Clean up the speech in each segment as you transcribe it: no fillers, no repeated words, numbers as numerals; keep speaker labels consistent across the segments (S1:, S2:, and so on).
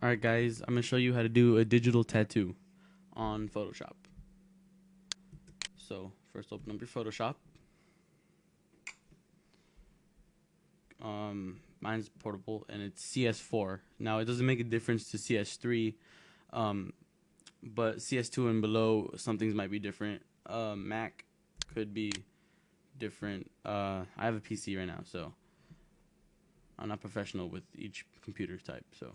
S1: Alright guys, I'm going to show you how to do a digital tattoo on Photoshop. So first open up your Photoshop. Mine's portable and it's CS4. Now it doesn't make a difference to CS3, but CS2 and below some things might be different. Mac could be different. I have a PC right now, so I'm not professional with each computer type. So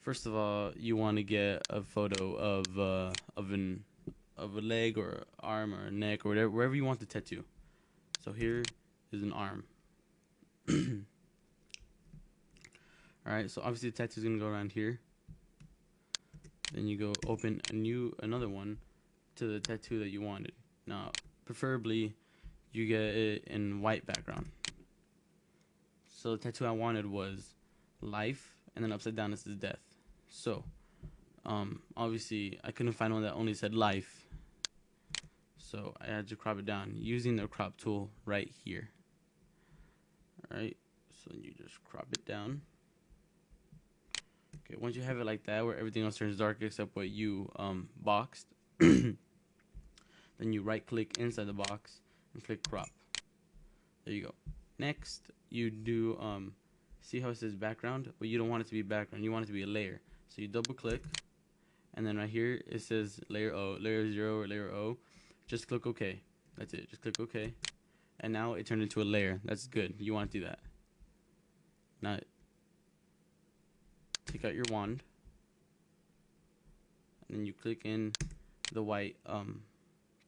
S1: first of all, you want to get a photo of a leg or arm or a neck or whatever, wherever you want the tattoo. So here is an arm. Alright, so obviously the tattoo is gonna go around here. Then you go open another one to the tattoo that you wanted. Now, preferably you get it in white background. So the tattoo I wanted was life, and then upside down it says death. So obviously I couldn't find one that only said life, so I had to crop it down using the crop tool right here. Alright, so you just crop it down. Okay, once you have it like that, where everything else turns dark except what you boxed, then you right click inside the box and click crop. There you go. Next, you do see how it says background, but you don't want it to be background, you want it to be a layer. So you double click, and then right here it says layer 0 or layer O. Just click OK. That's it. Just click OK. And now it turned into a layer. That's good. You want to do that. Now take out your wand, and then you click in the white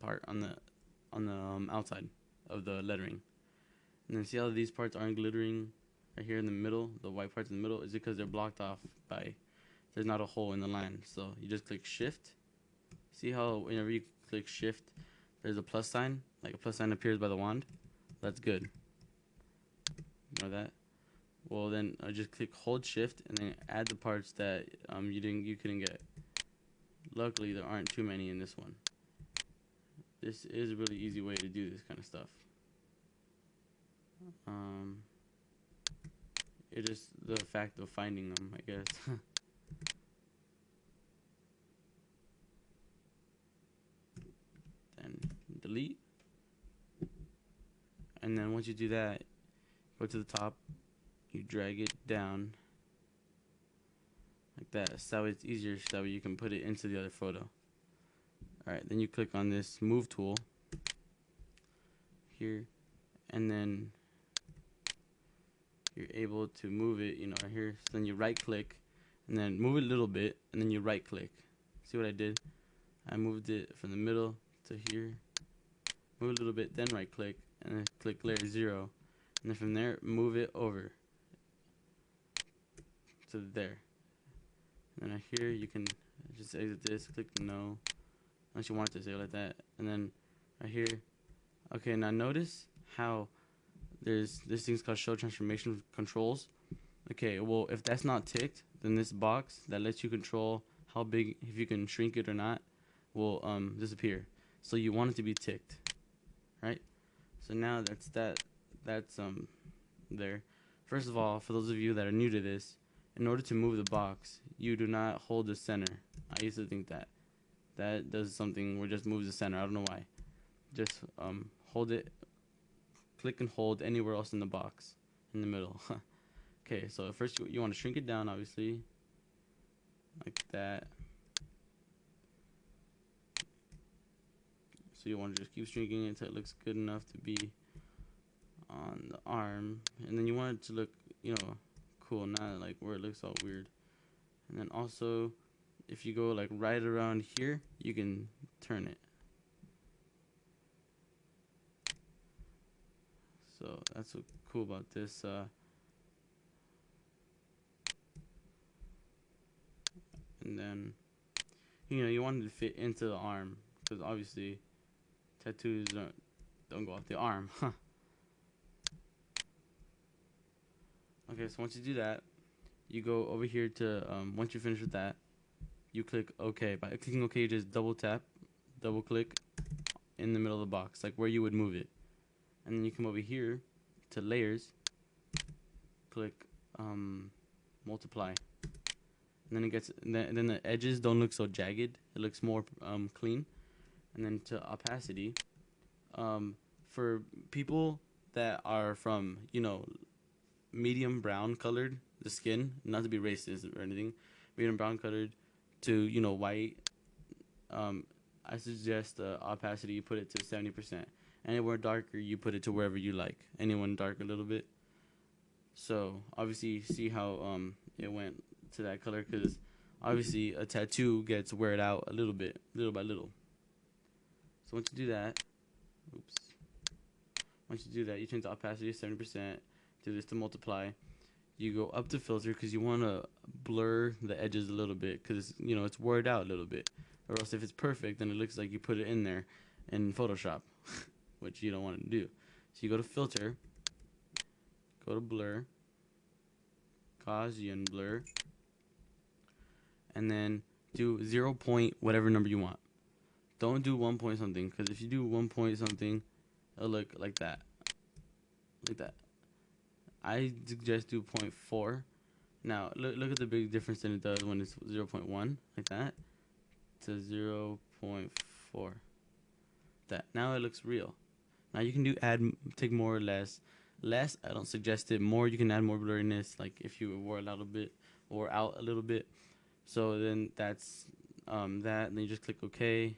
S1: part on the outside of the lettering. And then see how these parts aren't glittering right here in the middle? The white parts in the middle is because they're blocked off by, there's not a hole in the line. So you just click shift. See how whenever you click shift, there's a plus sign, like a plus sign appears by the wand? That's good. You know that? Well then just click hold shift and then add the parts that you couldn't get. Luckily there aren't too many in this one. This is a really easy way to do this kind of stuff. It is the fact of finding them, I guess. Then delete. And then once you do that, go to the top, you drag it down like that. So it's easier, so you can put it into the other photo. Alright, then you click on this move tool here, and then you're able to move it, right here. So then you right click, and then move it a little bit, and then you right click. See what I did? I moved it from the middle to here, move it a little bit, then right click, and then click layer 0, and then from there move it over to there. And then right here you can just exit this, click no, unless you want it to say like that. And then right here, okay, now notice how there's this thing's called show transformation controls. Okay, well if that's not ticked, then this box that lets you control how big, if you can shrink it or not, will disappear. So you want it to be ticked, right? So now that's there. First of all, for those of you that are new to this, in order to move the box, you do not hold the center. I used to think that does something where it just moves the center. I don't know why. Just hold it, click and hold anywhere else in the box in the middle. Okay, so first you want to shrink it down, obviously, like that. So you want to just keep shrinking it until it looks good enough to be on the arm, and then you want it to look, cool, not like where it looks all weird. And then also, if you go like right around here, you can turn it. So that's what's cool about this. And then, you want it to fit into the arm, because obviously tattoos don't go off the arm. Okay, so once you do that, you go over here to, once you finish with that, you click OK. By clicking OK, you just double click in the middle of the box, like where you would move it. And then you come over here to layers, click multiply, and then it gets, then the edges don't look so jagged. It looks more clean. And then to opacity, for people that are from, medium brown colored, the skin, not to be racist or anything, medium brown colored to, white, I suggest the opacity you put it to 70%. Anywhere darker, you put it to wherever you like. Anyone dark a little bit. So obviously, see how it went to that color, because obviously a tattoo gets weared out a little bit, little by little. So once you do that, oops. Once you do that, you change the opacity to 70%. Do this to multiply. You go up to filter because you want to blur the edges a little bit, because it's word out a little bit. Or else if it's perfect, then it looks like you put it in there in Photoshop, which you don't want to do. So you go to filter, go to blur, Gaussian blur, and then do 0 point whatever number you want. Don't do 1 point something, because if you do 1 point something, it'll look like that. Like that. I suggest do 0.4. Now, look at the big difference that it does when it's 0.1, like that, to 0.4. That. Now it looks real. Now you can take more or less. Less, I don't suggest it. More, you can add more blurriness, like if you wore a little bit or out a little bit. So then that's that. And then you just click OK.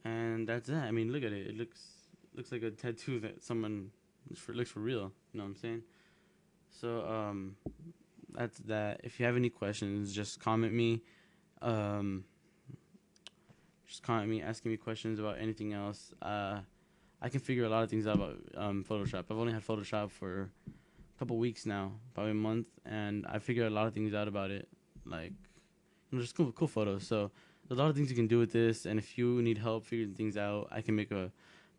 S1: And that's that. I mean, look at it. It looks like a tattoo that someone looks for real. You know what I'm saying? So that's that. If you have any questions, just comment me. Just comment me, asking me questions about anything else. I can figure a lot of things out about Photoshop. I've only had Photoshop for a couple weeks now, probably a month, and I figured a lot of things out about it, like just cool photos. So there's a lot of things you can do with this, and if you need help figuring things out, I can make a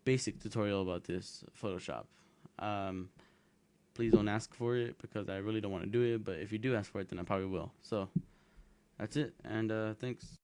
S1: basic tutorial about this Photoshop. Please don't ask for it because I really don't want to do it, but if you do ask for it, then I probably will. So that's it, and thanks.